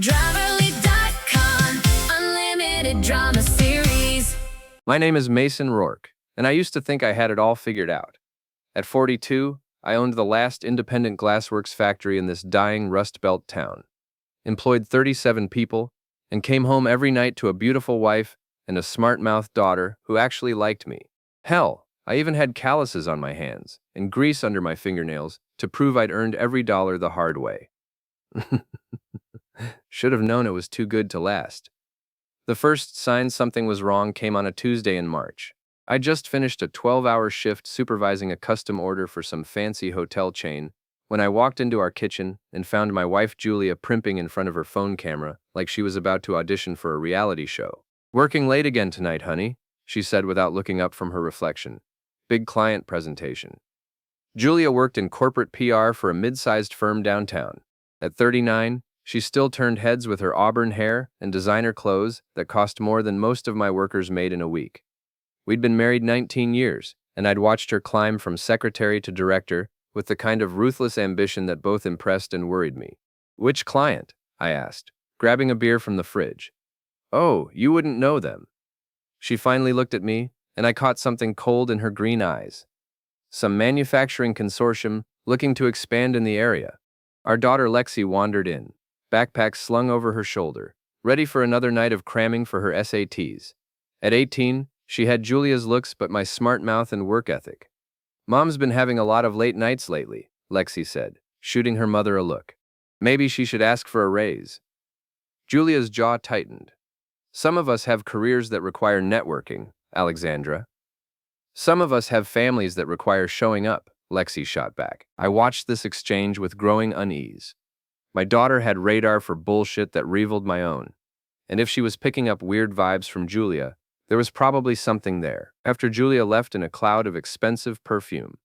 Driverly.com, unlimited drama series. My name is Mason Rourke, and I used to think I had it all figured out. At 42, I owned the last independent glassworks factory in this dying Rust Belt town, employed 37 people, and came home every night to a beautiful wife and a smart-mouthed daughter who actually liked me. Hell, I even had calluses on my hands and grease under my fingernails to prove I'd earned every dollar the hard way. Should have known it was too good to last. The first sign something was wrong came on a Tuesday in March. I just finished a 12-hour shift supervising a custom order for some fancy hotel chain when I walked into our kitchen and found my wife Julia primping in front of her phone camera like she was about to audition for a reality show. "Working late again tonight, honey," she said without looking up from her reflection. Big client presentation. Julia worked in corporate PR for a mid-sized firm downtown. At 39, she still turned heads with her auburn hair and designer clothes that cost more than most of my workers made in a week. We'd been married 19 years, and I'd watched her climb from secretary to director with the kind of ruthless ambition that both impressed and worried me. "Which client?" I asked, grabbing a beer from the fridge. "Oh, you wouldn't know them." She finally looked at me, and I caught something cold in her green eyes. Some manufacturing consortium looking to expand in the area. Our daughter Lexi wandered in, backpack slung over her shoulder, ready for another night of cramming for her SATs. At 18, she had Julia's looks but my smart mouth and work ethic. "Mom's been having a lot of late nights lately," Lexi said, shooting her mother a look. "Maybe she should ask for a raise." Julia's jaw tightened. "Some of us have careers that require networking, Alexandra. Some of us have families that require showing up," Lexi shot back. I watched this exchange with growing unease. My daughter had radar for bullshit that rivaled my own. And if she was picking up weird vibes from Julia, there was probably something there. After Julia left in a cloud of expensive perfume,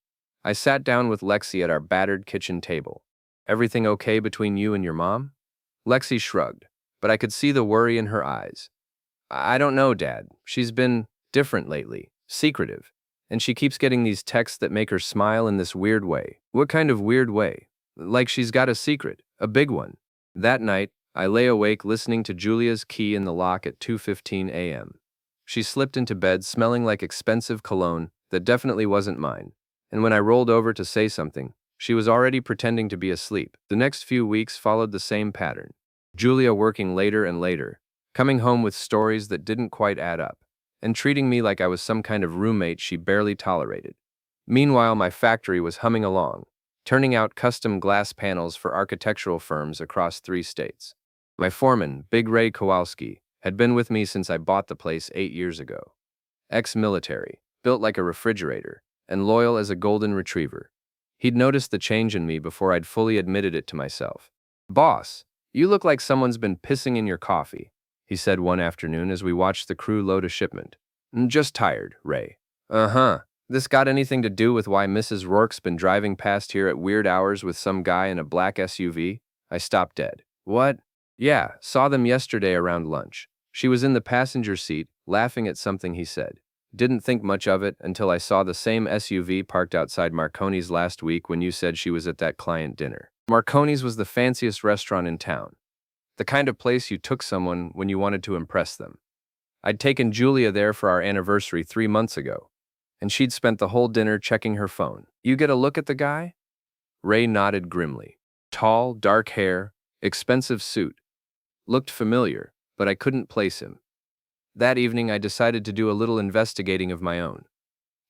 I sat down with Lexi at our battered kitchen table. "Everything okay between you and your mom?" Lexi shrugged, but I could see the worry in her eyes. "I don't know, Dad. She's been different lately, secretive. And she keeps getting these texts that make her smile in this weird way." "What kind of weird way?" "Like she's got a secret, a big one." That night, I lay awake listening to Julia's key in the lock at 2:15 a.m. She slipped into bed smelling like expensive cologne that definitely wasn't mine. And when I rolled over to say something, she was already pretending to be asleep. The next few weeks followed the same pattern. Julia working later and later, coming home with stories that didn't quite add up, and treating me like I was some kind of roommate she barely tolerated. Meanwhile, my factory was humming along, turning out custom glass panels for architectural firms across 3 states. My foreman, Big Ray Kowalski, had been with me since I bought the place 8 years ago. Ex-military, built like a refrigerator, and loyal as a golden retriever. He'd noticed the change in me before I'd fully admitted it to myself. "Boss, you look like someone's been pissing in your coffee," he said one afternoon as we watched the crew load a shipment. "Just tired, Ray." "Uh-huh. This got anything to do with why Mrs. Rourke's been driving past here at weird hours with some guy in a black SUV?" I stopped dead. "What?" "Yeah, saw them yesterday around lunch. She was in the passenger seat, laughing at something he said. Didn't think much of it until I saw the same SUV parked outside Marconi's last week when you said she was at that client dinner." Marconi's was the fanciest restaurant in town. The kind of place you took someone when you wanted to impress them. I'd taken Julia there for our anniversary 3 months ago, and she'd spent the whole dinner checking her phone. "You get a look at the guy?" Ray nodded grimly. Tall, dark hair, expensive suit. Looked familiar, but I couldn't place him. That evening, I decided to do a little investigating of my own.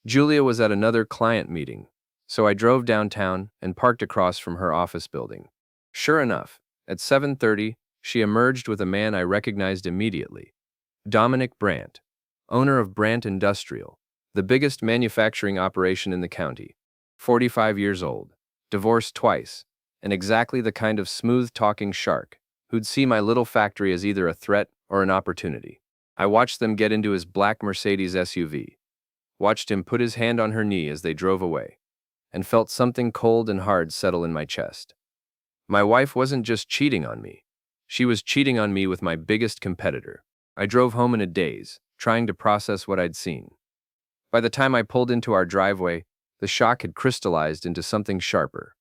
Julia was at another client meeting, so I drove downtown and parked across from her office building. Sure enough, at 7:30, she emerged with a man I recognized immediately. Dominic Brandt, owner of Brandt Industrial, the biggest manufacturing operation in the county. 45 years old, divorced twice, and exactly the kind of smooth-talking shark who'd see my little factory as either a threat or an opportunity. I watched them get into his black Mercedes SUV, watched him put his hand on her knee as they drove away, and felt something cold and hard settle in my chest. My wife wasn't just cheating on me. She was cheating on me with my biggest competitor. I drove home in a daze, trying to process what I'd seen. By the time I pulled into our driveway, the shock had crystallized into something sharper.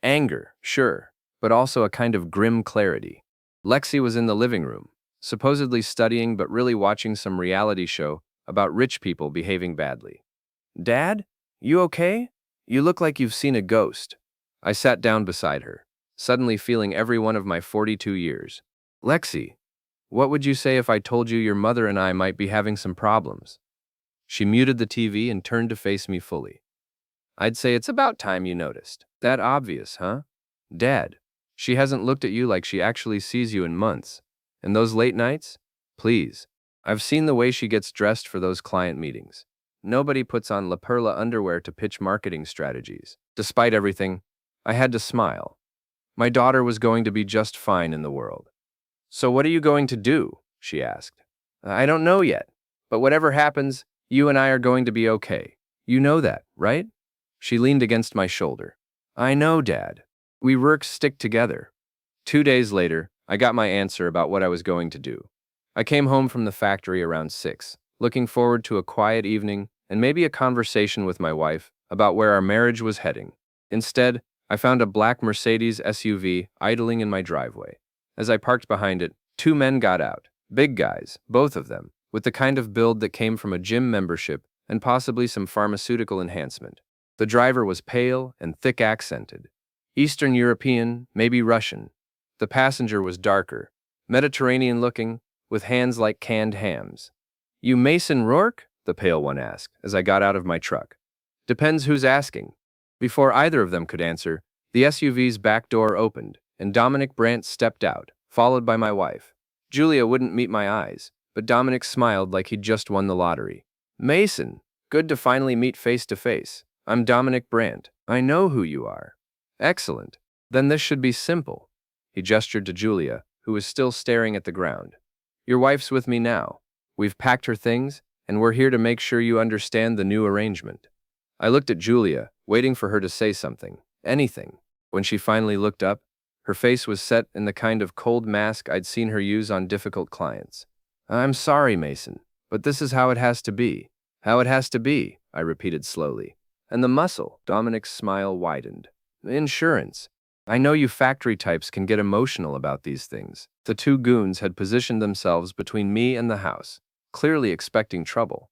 Anger, sure, but also a kind of grim clarity. Lexi was in the living room, supposedly studying but really watching some reality show about rich people behaving badly. Dad? You okay? You look like you've seen a ghost. I sat down beside her, suddenly feeling every one of my 42 years. Lexi, what would you say if I told you your mother and I might be having some problems? She muted the TV and turned to face me fully. I'd say it's about time you noticed. That obvious, huh? Dad, she hasn't looked at you like she actually sees you in months. And those late nights? Please. I've seen the way she gets dressed for those client meetings. Nobody puts on La Perla underwear to pitch marketing strategies. Despite everything, I had to smile. My daughter was going to be just fine in the world. So what are you going to do? She asked. I don't know yet, but whatever happens, you and I are going to be okay. You know that, right? She leaned against my shoulder. I know, Dad. We work stick together. 2 days later, I got my answer about what I was going to do. I came home from the factory around 6, looking forward to a quiet evening and maybe a conversation with my wife about where our marriage was heading. Instead, I found a black Mercedes SUV idling in my driveway. As I parked behind it, 2 men got out, big guys, both of them, with the kind of build that came from a gym membership and possibly some pharmaceutical enhancement. The driver was pale and thick-accented. Eastern European, maybe Russian. The passenger was darker, Mediterranean-looking, with hands like canned hams. You Mason Rourke? The pale one asked as I got out of my truck. Depends who's asking. Before either of them could answer, the SUV's back door opened, and Dominic Brandt stepped out, followed by my wife. Julia wouldn't meet my eyes, but Dominic smiled like he'd just won the lottery. Mason, good to finally meet face to face. I'm Dominic Brandt. I know who you are. Excellent. Then this should be simple. He gestured to Julia, who was still staring at the ground. Your wife's with me now. We've packed her things, and we're here to make sure you understand the new arrangement. I looked at Julia, waiting for her to say something, anything. When she finally looked up, her face was set in the kind of cold mask I'd seen her use on difficult clients. I'm sorry, Mason, but this is how it has to be. How it has to be, I repeated slowly. And the muscle, Dominic's smile widened. Insurance. I know you factory types can get emotional about these things. The 2 goons had positioned themselves between me and the house, clearly expecting trouble.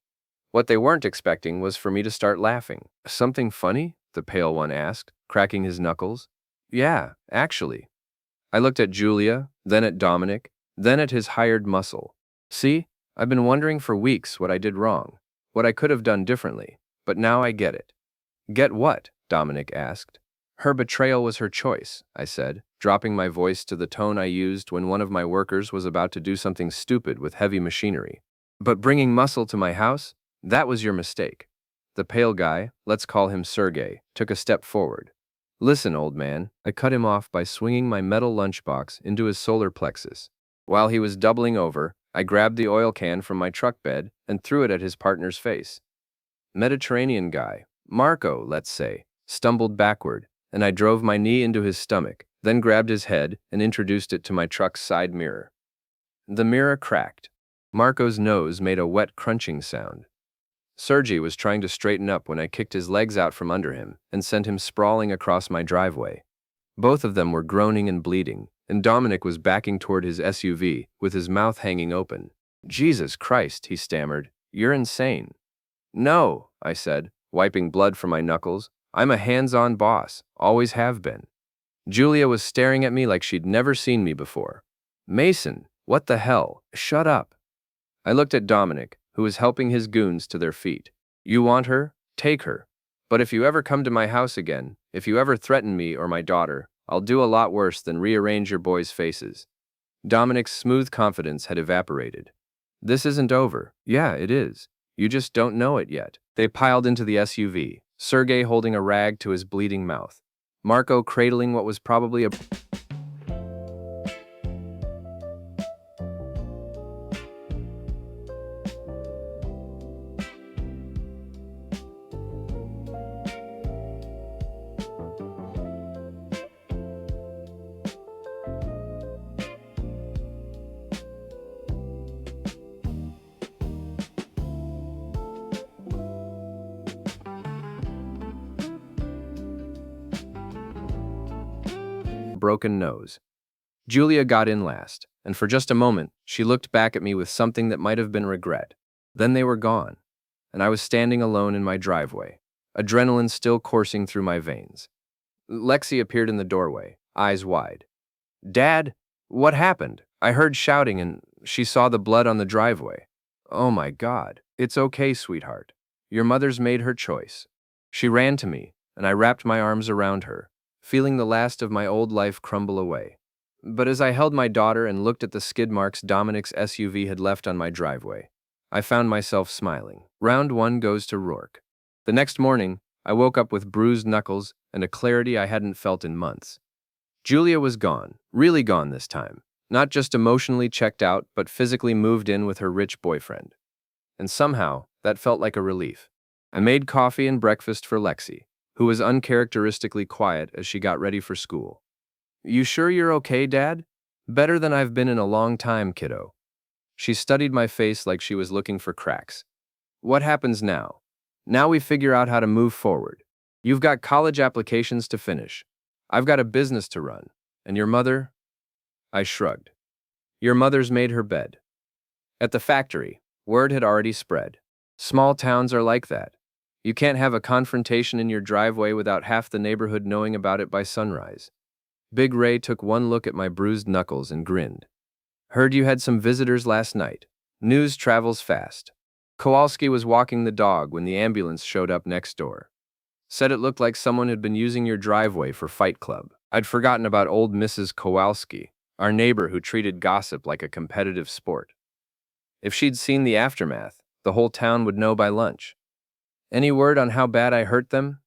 What they weren't expecting was for me to start laughing. Something funny? The pale one asked, cracking his knuckles. Yeah, actually. I looked at Julia, then at Dominic, then at his hired muscle. See, I've been wondering for weeks what I did wrong, what I could have done differently, but now I get it. Get what? Dominic asked. Her betrayal was her choice, I said, dropping my voice to the tone I used when one of my workers was about to do something stupid with heavy machinery. But bringing muscle to my house? That was your mistake. The pale guy, let's call him Sergey, took a step forward. Listen, old man, I cut him off by swinging my metal lunchbox into his solar plexus. While he was doubling over, I grabbed the oil can from my truck bed and threw it at his partner's face. Mediterranean guy, Marco, let's say, stumbled backward, and I drove my knee into his stomach, then grabbed his head and introduced it to my truck's side mirror. The mirror cracked. Marco's nose made a wet crunching sound. Sergey was trying to straighten up when I kicked his legs out from under him and sent him sprawling across my driveway. Both of them were groaning and bleeding, and Dominic was backing toward his SUV with his mouth hanging open. Jesus Christ, he stammered. You're insane. No, I said, wiping blood from my knuckles. I'm a hands-on boss, always have been. Julia was staring at me like she'd never seen me before. Mason, what the hell? Shut up. I looked at Dominic, who was helping his goons to their feet. You want her? Take her. But if you ever come to my house again, if you ever threaten me or my daughter, I'll do a lot worse than rearrange your boys' faces. Dominic's smooth confidence had evaporated. This isn't over. Yeah, it is. You just don't know it yet. They piled into the SUV, Sergey holding a rag to his bleeding mouth, Marco cradling what was probably a broken nose. Julia got in last, and for just a moment, she looked back at me with something that might have been regret. Then they were gone, and I was standing alone in my driveway, adrenaline still coursing through my veins. Lexi appeared in the doorway, eyes wide. "Dad, what happened?" I heard shouting, and she saw the blood on the driveway. "Oh my God, it's okay, sweetheart. Your mother's made her choice." She ran to me, and I wrapped my arms around her, feeling the last of my old life crumble away. But as I held my daughter and looked at the skid marks Dominic's SUV had left on my driveway, I found myself smiling. Round one goes to Rourke. The next morning, I woke up with bruised knuckles and a clarity I hadn't felt in months. Julia was gone, really gone this time. Not just emotionally checked out, but physically moved in with her rich boyfriend. And somehow, that felt like a relief. I made coffee and breakfast for Lexi, who was uncharacteristically quiet as she got ready for school. "You sure you're okay, Dad?" "Better than I've been in a long time, kiddo." She studied my face like she was looking for cracks. "What happens now?" "Now we figure out how to move forward. You've got college applications to finish. I've got a business to run. And your mother?" I shrugged. "Your mother's made her bed." At the factory, word had already spread. Small towns are like that. You can't have a confrontation in your driveway without half the neighborhood knowing about it by sunrise. Big Ray took one look at my bruised knuckles and grinned. "Heard you had some visitors last night. News travels fast." Kowalski was walking the dog when the ambulance showed up next door. "Said it looked like someone had been using your driveway for Fight Club." I'd forgotten about old Mrs. Kowalski, our neighbor who treated gossip like a competitive sport. If she'd seen the aftermath, the whole town would know by lunch. "Any word on how bad I hurt them?"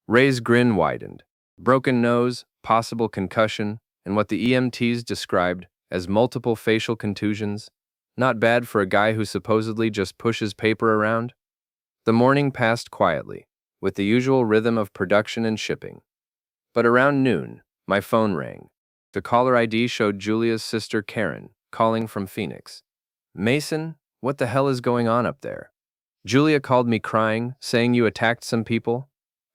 Ray's grin widened. Broken nose, possible concussion, and what the EMTs described as multiple facial contusions. Not bad for a guy who supposedly just pushes paper around. The morning passed quietly, with the usual rhythm of production and shipping. But around noon, my phone rang. The caller ID showed Julia's sister Karen, calling from Phoenix. "Mason, what the hell is going on up there?" Julia called me crying, saying you attacked some people.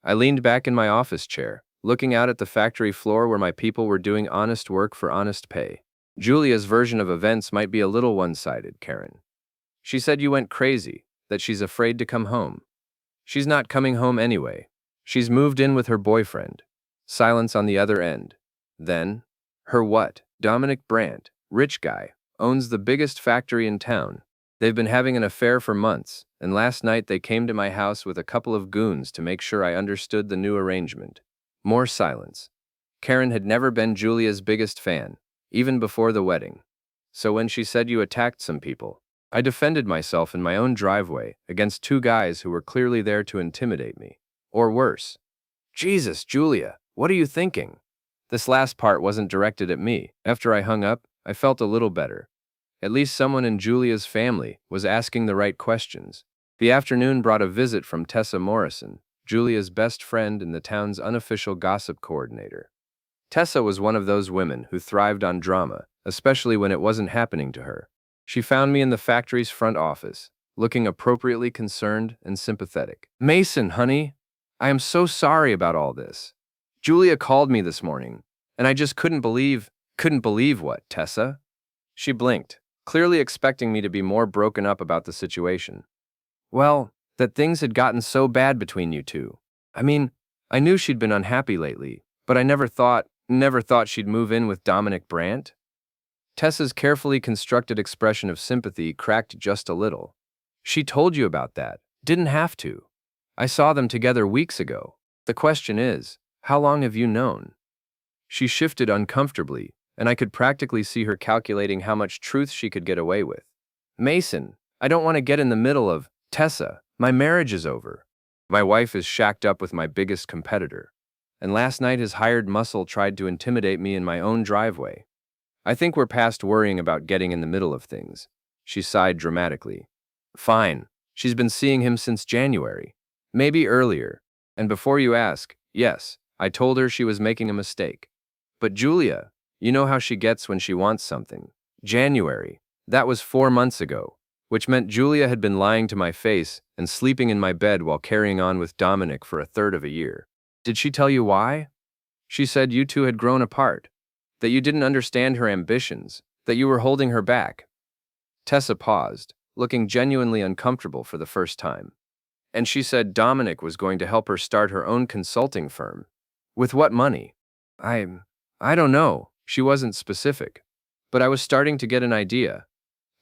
I leaned back in my office chair, looking out at the factory floor where my people were doing honest work for honest pay. Julia's version of events might be a little one-sided, Karen. She said you went crazy, that she's afraid to come home. She's not coming home anyway. She's moved in with her boyfriend. Silence on the other end. Then, her what? Dominic Brandt, rich guy, owns the biggest factory in town. They've been having an affair for months, and last night they came to my house with a couple of goons to make sure I understood the new arrangement. More silence. Karen had never been Julia's biggest fan, even before the wedding. So when she said you attacked some people, I defended myself in my own driveway against two guys who were clearly there to intimidate me. Or worse. Jesus, Julia, what are you thinking? This last part wasn't directed at me. After I hung up, I felt a little better. At least someone in Julia's family was asking the right questions. The afternoon brought a visit from Tessa Morrison, Julia's best friend and the town's unofficial gossip coordinator. Tessa was one of those women who thrived on drama, especially when it wasn't happening to her. She found me in the factory's front office, looking appropriately concerned and sympathetic. "Mason, honey, I am so sorry about all this. Julia called me this morning, and I just couldn't believe what, Tessa?" She blinked, clearly expecting me to be more broken up about the situation. "Well, that things had gotten so bad between you two. I mean, I knew she'd been unhappy lately, but I never thought she'd move in with Dominic Brandt." Tessa's carefully constructed expression of sympathy cracked just a little. "She told you about that. Didn't have to. I saw them together weeks ago. The question is, how long have you known?" She shifted uncomfortably, and I could practically see her calculating how much truth she could get away with. "Mason, I don't want to get in the middle of, Tessa, my marriage is over. My wife is shacked up with my biggest competitor. And last night his hired muscle tried to intimidate me in my own driveway. I think we're past worrying about getting in the middle of things." She sighed dramatically. "Fine. She's been seeing him since January. Maybe earlier. And before you ask, yes, I told her she was making a mistake. But Julia, you know how she gets when she wants something. January. That was 4 months ago, which meant Julia had been lying to my face and sleeping in my bed while carrying on with Dominic for a third of a year. Did she tell you why?" "She said you two had grown apart." that you didn't understand her ambitions, that you were holding her back. Tessa paused, looking genuinely uncomfortable for the first time. And she said Dominic was going to help her start her own consulting firm. With what money? I I don't know. She wasn't specific. But I was starting to get an idea.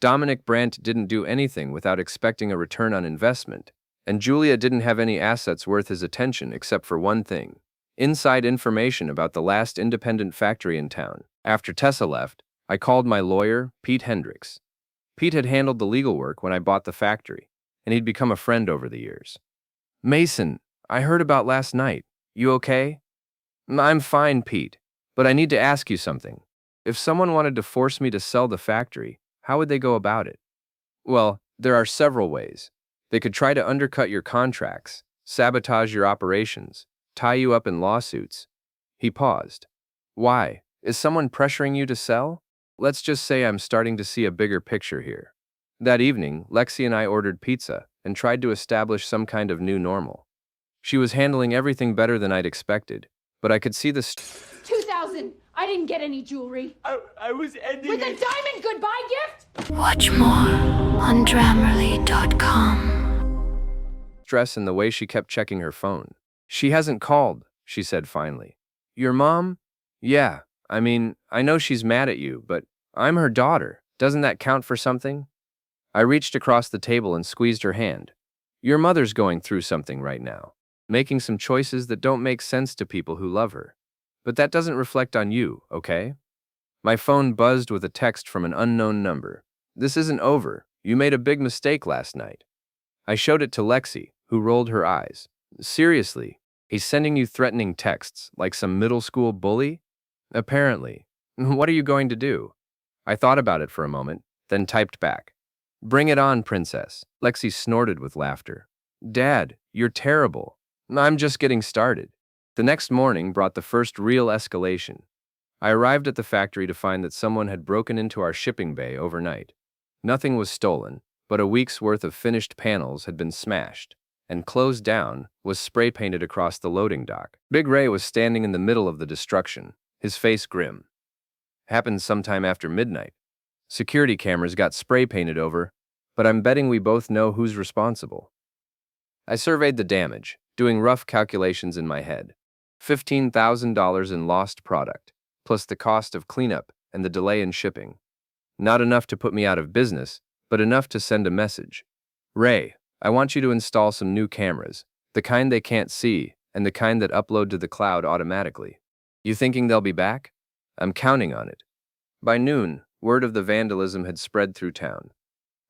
Dominic Brandt didn't do anything without expecting a return on investment, and Julia didn't have any assets worth his attention except for one thing: inside information about the last independent factory in town. After Tessa left, I called my lawyer, Pete Hendricks. Pete had handled the legal work when I bought the factory, and he'd become a friend over the years. Mason, I heard about last night. You okay? I'm fine, Pete, but I need to ask you something. If someone wanted to force me to sell the factory, how would they go about it? Well, there are several ways. They could try to undercut your contracts, sabotage your operations, tie you up in lawsuits. He paused. Why? Is someone pressuring you to sell? Let's just say I'm starting to see a bigger picture here. That evening, Lexi and I ordered pizza and tried to establish some kind of new normal. She was handling everything better than I'd expected, but I could see the 2,000. I didn't get any jewelry. I was ending With a it. diamond goodbye gift? Watch more on Grammarly.com. stress in the way she kept checking her phone. She hasn't called, she said finally. Your mom? Yeah, I mean, I know she's mad at you, but I'm her daughter. Doesn't that count for something? I reached across the table and squeezed her hand. Your mother's going through something right now, making some choices that don't make sense to people who love her. But that doesn't reflect on you, okay? My phone buzzed with a text from an unknown number. This isn't over. You made a big mistake last night. I showed it to Lexi, who rolled her eyes. Seriously, he's sending you threatening texts like some middle school bully? Apparently. What are you going to do? I thought about it for a moment, then typed back. Bring it on, princess. Lexi snorted with laughter. Dad, you're terrible. I'm just getting started. The next morning brought the first real escalation. I arrived at the factory to find that someone had broken into our shipping bay overnight. Nothing was stolen, but a week's worth of finished panels had been smashed, and closed down was spray painted across the loading dock. Big Ray was standing in the middle of the destruction, his face grim. Happened sometime after midnight. Security cameras got spray painted over, but I'm betting we both know who's responsible. I surveyed the damage, doing rough calculations in my head. $15,000 in lost product, plus the cost of cleanup and the delay in shipping. Not enough to put me out of business, but enough to send a message. Ray, I want you to install some new cameras, the kind they can't see, and the kind that upload to the cloud automatically. You thinking they'll be back? I'm counting on it. By noon, word of the vandalism had spread through town.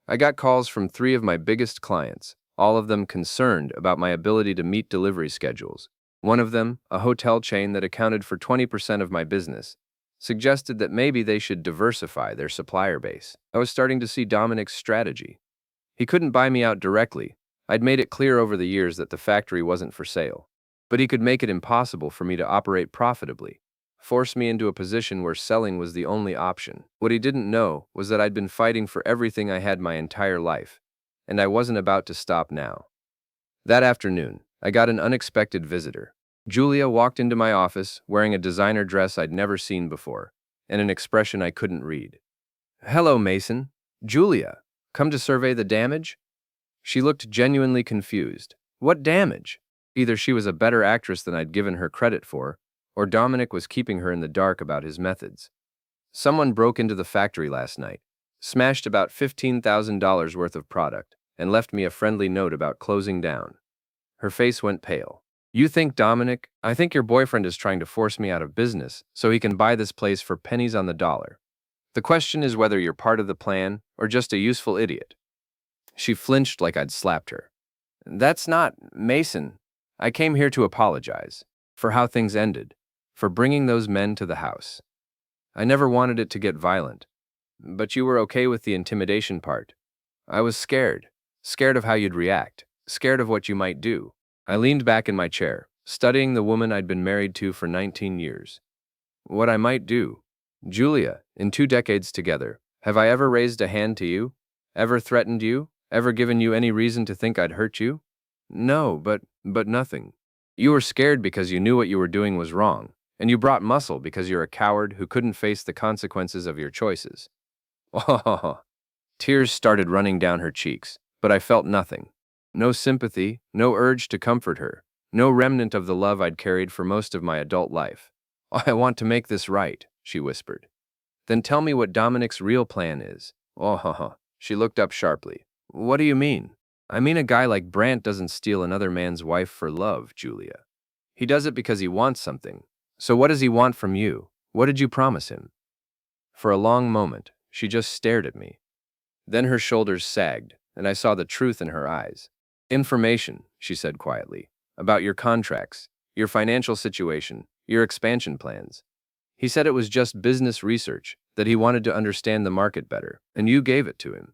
I got calls from 3 of my biggest clients, all of them concerned about my ability to meet delivery schedules. One of them, a hotel chain that accounted for 20% of my business, suggested that maybe they should diversify their supplier base. I was starting to see Dominic's strategy. He couldn't buy me out directly. I'd made it clear over the years that the factory wasn't for sale. But he could make it impossible for me to operate profitably, force me into a position where selling was the only option. What he didn't know was that I'd been fighting for everything I had my entire life, and I wasn't about to stop now. That afternoon, I got an unexpected visitor. Julia walked into my office wearing a designer dress I'd never seen before, and an expression I couldn't read. Hello, Mason. Julia, come to survey the damage? She looked genuinely confused. What damage? Either she was a better actress than I'd given her credit for, or Dominic was keeping her in the dark about his methods. Someone broke into the factory last night, smashed about $15,000 worth of product, and left me a friendly note about closing down. Her face went pale. You think, Dominic, I think your boyfriend is trying to force me out of business so he can buy this place for pennies on the dollar. The question is whether you're part of the plan or just a useful idiot. She flinched like I'd slapped her. That's not, Mason. I came here to apologize for how things ended, for bringing those men to the house. I never wanted it to get violent, but you were okay with the intimidation part. I was scared of how you'd react, scared of what you might do. I leaned back in my chair, studying the woman I'd been married to for 19 years. What I might do? Julia, in 2 decades together, have I ever raised a hand to you? Ever threatened you? Ever given you any reason to think I'd hurt you? No, but nothing. You were scared because you knew what you were doing was wrong, And you brought muscle because you're a coward who couldn't face the consequences of your choices. Oh, tears started running down her cheeks, but I felt nothing. No sympathy, no urge to comfort her, no remnant of the love I'd carried for most of my adult life. I want to make this right, she whispered. Then tell me what Dominic's real plan is. Oh, she looked up sharply. What do you mean? I mean a guy like Brant doesn't steal another man's wife for love, Julia. He does it because he wants something. So what does he want from you? What did you promise him? For a long moment, she just stared at me. Then her shoulders sagged, and I saw the truth in her eyes. Information, she said quietly, about your contracts, your financial situation, your expansion plans. He said it was just business research, that he wanted to understand the market better, and you gave it to him.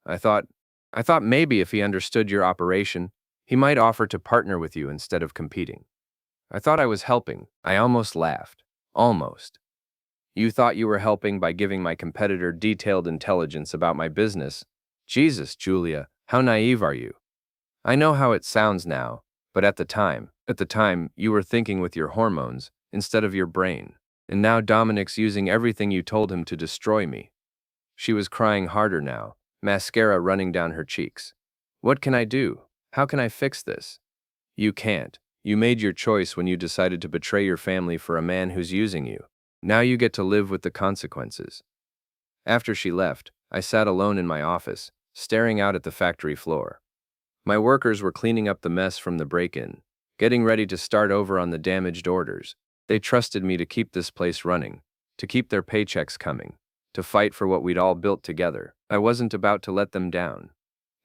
I thought maybe if he understood your operation, he might offer to partner with you instead of competing. I thought I was helping. I almost laughed. Almost. You thought you were helping by giving my competitor detailed intelligence about my business. Jesus, Julia, how naive are you? I know how it sounds now, but at the time, you were thinking with your hormones instead of your brain. And now Dominic's using everything you told him to destroy me. She was crying harder now, mascara running down her cheeks. What can I do? How can I fix this? You can't. You made your choice when you decided to betray your family for a man who's using you. Now you get to live with the consequences. After she left, I sat alone in my office, staring out at the factory floor. My workers were cleaning up the mess from the break-in, getting ready to start over on the damaged orders. They trusted me to keep this place running, to keep their paychecks coming, to fight for what we'd all built together. I wasn't about to let them down.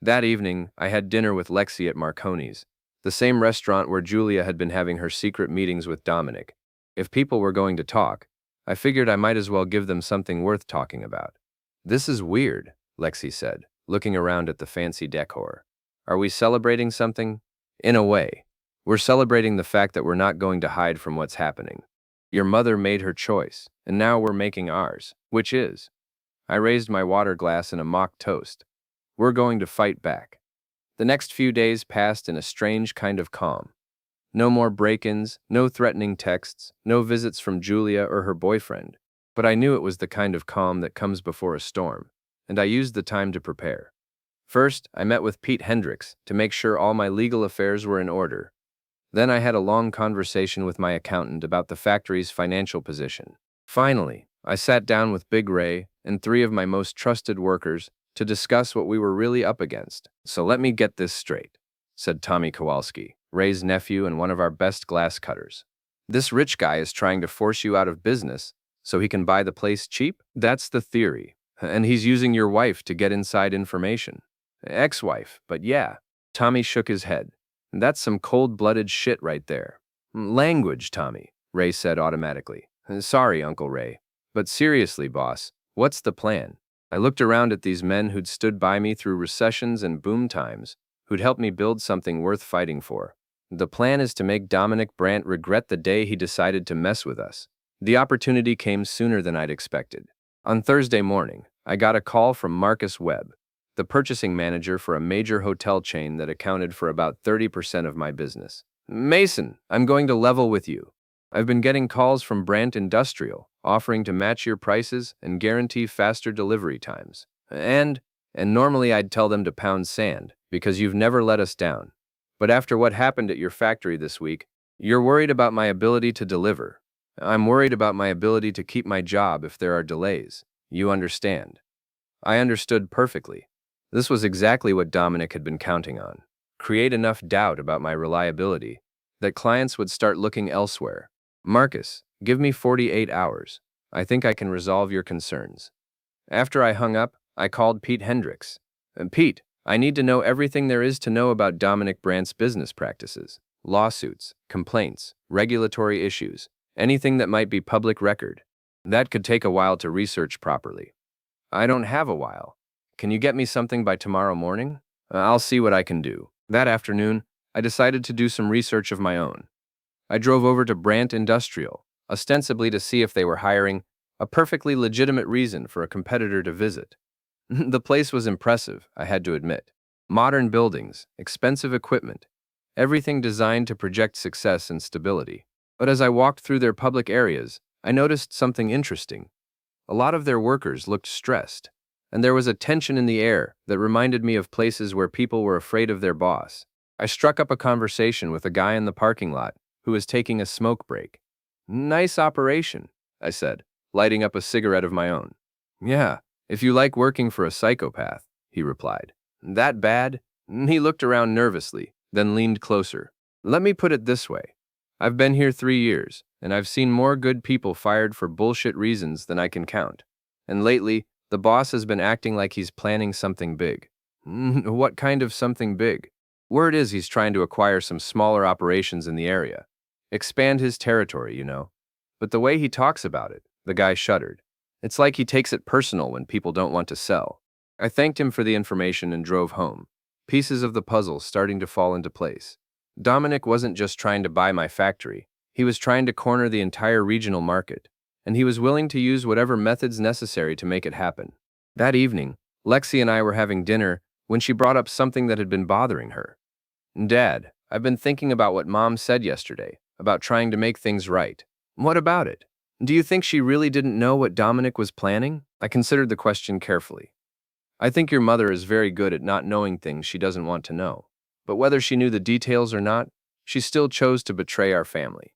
That evening, I had dinner with Lexi at Marconi's, the same restaurant where Julia had been having her secret meetings with Dominic. If people were going to talk, I figured I might as well give them something worth talking about. This is weird, Lexi said, looking around at the fancy decor. Are we celebrating something? In a way. We're celebrating the fact that we're not going to hide from what's happening. Your mother made her choice, and now we're making ours, which is. I raised my water glass in a mock toast. We're going to fight back. The next few days passed in a strange kind of calm. No more break-ins, no threatening texts, no visits from Julia or her boyfriend. But I knew it was the kind of calm that comes before a storm, and I used the time to prepare. First, I met with Pete Hendricks to make sure all my legal affairs were in order. Then I had a long conversation with my accountant about the factory's financial position. Finally, I sat down with Big Ray and 3 of my most trusted workers to discuss what we were really up against. So let me get this straight, said Tommy Kowalski, Ray's nephew and one of our best glass cutters. This rich guy is trying to force you out of business so he can buy the place cheap? That's the theory. And he's using your wife to get inside information. Ex-wife, but yeah. Tommy shook his head. That's some cold-blooded shit right there. Language, Tommy, Ray said automatically. Sorry, Uncle Ray. But seriously, boss, what's the plan? I looked around at these men who'd stood by me through recessions and boom times, who'd helped me build something worth fighting for. The plan is to make Dominic Brant regret the day he decided to mess with us. The opportunity came sooner than I'd expected. On Thursday morning, I got a call from Marcus Webb, the purchasing manager for a major hotel chain that accounted for about 30% of my business. Mason, I'm going to level with you. I've been getting calls from Brant Industrial, offering to match your prices and guarantee faster delivery times. And normally I'd tell them to pound sand, because you've never let us down. But after what happened at your factory this week, you're worried about my ability to deliver. I'm worried about my ability to keep my job if there are delays. You understand. I understood perfectly. This was exactly what Dominic had been counting on. Create enough doubt about my reliability that clients would start looking elsewhere. Marcus, give me 48 hours. I think I can resolve your concerns. After I hung up, I called Pete Hendricks. Pete, I need to know everything there is to know about Dominic Brant's business practices, lawsuits, complaints, regulatory issues, anything that might be public record. That could take a while to research properly. I don't have a while. Can you get me something by tomorrow morning? I'll see what I can do. That afternoon, I decided to do some research of my own. I drove over to Brant Industrial, ostensibly to see if they were hiring, a perfectly legitimate reason for a competitor to visit. The place was impressive, I had to admit. Modern buildings, expensive equipment, everything designed to project success and stability. But as I walked through their public areas, I noticed something interesting. A lot of their workers looked stressed, and there was a tension in the air that reminded me of places where people were afraid of their boss. I struck up a conversation with a guy in the parking lot who was taking a smoke break. "Nice operation," I said, lighting up a cigarette of my own. "Yeah, if you like working for a psychopath," he replied. "That bad?" He looked around nervously, then leaned closer. "Let me put it this way. I've been here 3 years, and I've seen more good people fired for bullshit reasons than I can count. And lately, the boss has been acting like he's planning something big." "What kind of something big?" "Word is he's trying to acquire some smaller operations in the area. Expand his territory, you know." But the way he talks about it, the guy shuddered. It's like he takes it personal when people don't want to sell. I thanked him for the information and drove home, pieces of the puzzle starting to fall into place. Dominic wasn't just trying to buy my factory, he was trying to corner the entire regional market, and he was willing to use whatever methods necessary to make it happen. That evening, Lexi and I were having dinner when she brought up something that had been bothering her. "Dad, I've been thinking about what Mom said yesterday, about trying to make things right. What about it? Do you think she really didn't know what Dominic was planning?" I considered the question carefully. "I think your mother is very good at not knowing things she doesn't want to know. But whether she knew the details or not, she still chose to betray our family.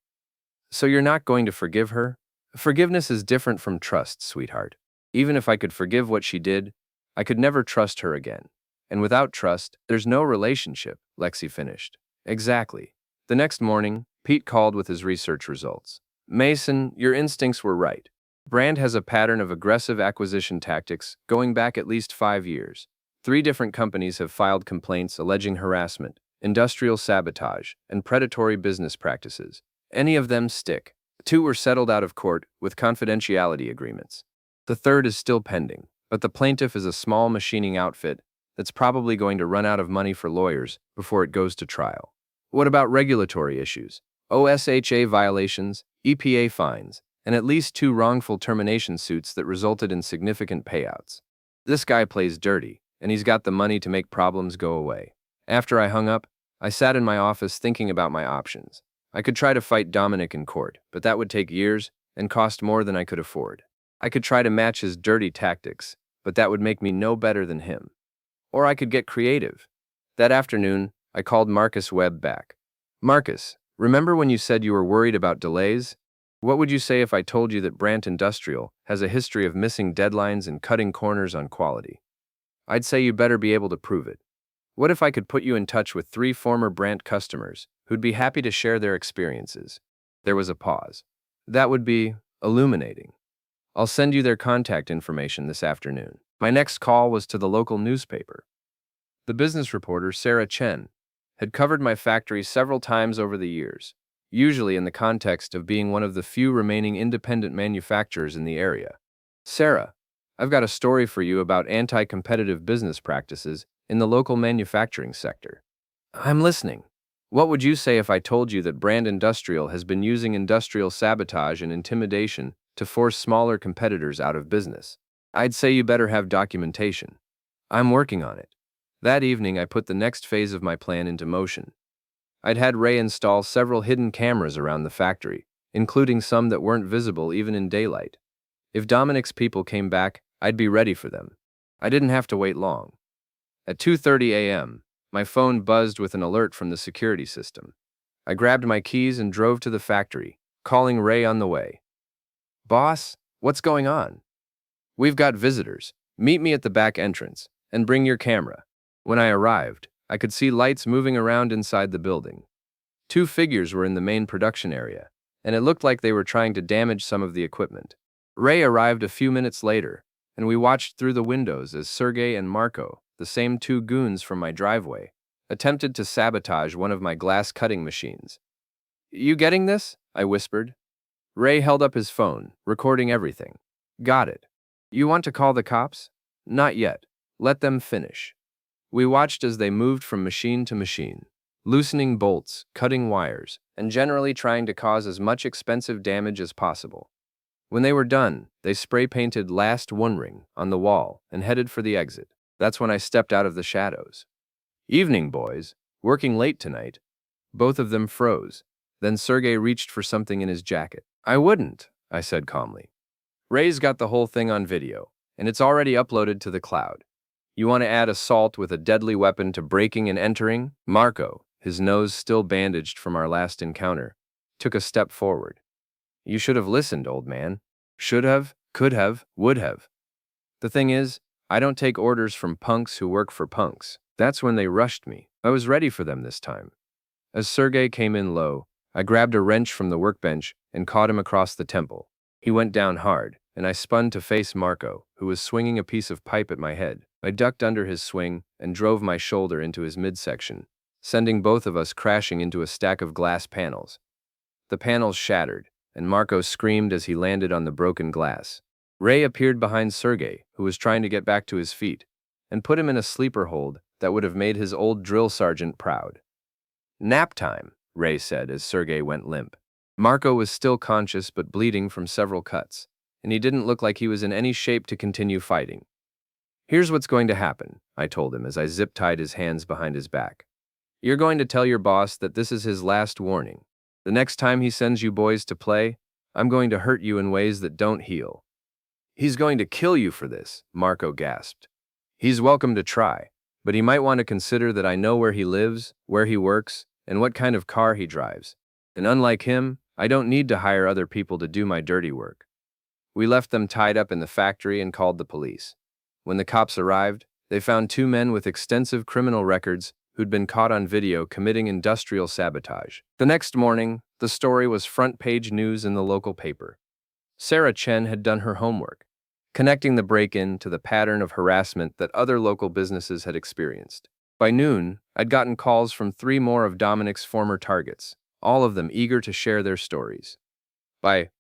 So you're not going to forgive her?" "Forgiveness is different from trust, sweetheart. Even if I could forgive what she did, I could never trust her again. And without trust, there's no relationship," Lexi finished. "Exactly." The next morning, Pete called with his research results. "Mason, your instincts were right. Brand has a pattern of aggressive acquisition tactics going back at least 5 years. 3 different companies have filed complaints alleging harassment, industrial sabotage, and predatory business practices. Any of them stick. 2 were settled out of court with confidentiality agreements. The third is still pending, but the plaintiff is a small machining outfit that's probably going to run out of money for lawyers before it goes to trial." "What about regulatory issues? OSHA violations, EPA fines, and at least 2 wrongful termination suits that resulted in significant payouts. This guy plays dirty, and he's got the money to make problems go away." After I hung up, I sat in my office thinking about my options. I could try to fight Dominic in court, but that would take years and cost more than I could afford. I could try to match his dirty tactics, but that would make me no better than him. Or I could get creative. That afternoon, I called Marcus Webb back. "Marcus, remember when you said you were worried about delays? What would you say if I told you that Brandt Industrial has a history of missing deadlines and cutting corners on quality? I'd say you better be able to prove it. What if I could put you in touch with 3 former Brandt customers who'd be happy to share their experiences?" There was a pause. "That would be illuminating. I'll send you their contact information this afternoon." My next call was to the local newspaper. The business reporter, Sarah Chen, had covered my factory several times over the years, usually in the context of being one of the few remaining independent manufacturers in the area. "Sarah, I've got a story for you about anti-competitive business practices in the local manufacturing sector." "I'm listening." "What would you say if I told you that Brand Industrial has been using industrial sabotage and intimidation to force smaller competitors out of business?" "I'd say you better have documentation." "I'm working on it." That evening, I put the next phase of my plan into motion. I'd had Ray install several hidden cameras around the factory, including some that weren't visible even in daylight. If Dominic's people came back, I'd be ready for them. I didn't have to wait long. At 2:30 a.m., my phone buzzed with an alert from the security system. I grabbed my keys and drove to the factory, calling Ray on the way. "Boss, what's going on?" "We've got visitors. Meet me at the back entrance, and bring your camera." When I arrived, I could see lights moving around inside the building. 2 figures were in the main production area, and it looked like they were trying to damage some of the equipment. Ray arrived a few minutes later, and we watched through the windows as Sergey and Marco, the same 2 goons from my driveway, attempted to sabotage one of my glass cutting machines. "You getting this?" I whispered. Ray held up his phone, recording everything. "Got it. You want to call the cops?" "Not yet. Let them finish." We watched as they moved from machine to machine, loosening bolts, cutting wires, and generally trying to cause as much expensive damage as possible. When they were done, they spray-painted "Last One Ring" on the wall and headed for the exit. That's when I stepped out of the shadows. "Evening, boys. Working late tonight?" Both of them froze. Then Sergey reached for something in his jacket. I wouldn't, I said calmly. Ray's got the whole thing on video, and it's already uploaded to the cloud. You want to add assault with a deadly weapon to breaking and entering? Marco, his nose still bandaged from our last encounter, took a step forward. You should have listened, old man. Should have, could have, would have. The thing is, I don't take orders from punks who work for punks. That's when they rushed me. I was ready for them this time. As Sergey came in low, I grabbed a wrench from the workbench and caught him across the temple. He went down hard, and I spun to face Marco, who was swinging a piece of pipe at my head. I ducked under his swing and drove my shoulder into his midsection, sending both of us crashing into a stack of glass panels. The panels shattered, and Marco screamed as he landed on the broken glass. Ray appeared behind Sergey, who was trying to get back to his feet, and put him in a sleeper hold that would have made his old drill sergeant proud. Nap time, Ray said as Sergey went limp. Marco was still conscious but bleeding from several cuts, and he didn't look like he was in any shape to continue fighting. Here's what's going to happen, I told him as I zip-tied his hands behind his back. You're going to tell your boss that this is his last warning. The next time he sends you boys to play, I'm going to hurt you in ways that don't heal. He's going to kill you for this, Marco gasped. He's welcome to try, but he might want to consider that I know where he lives, where he works, and what kind of car he drives. And unlike him, I don't need to hire other people to do my dirty work. We left them tied up in the factory and called the police. When the cops arrived, they found two men with extensive criminal records who'd been caught on video committing industrial sabotage. The next morning, the story was front-page news in the local paper. Sarah Chen had done her homework, connecting the break-in to the pattern of harassment that other local businesses had experienced. By noon, I'd gotten calls from 3 more of Dominic's former targets, all of them eager to share their stories. By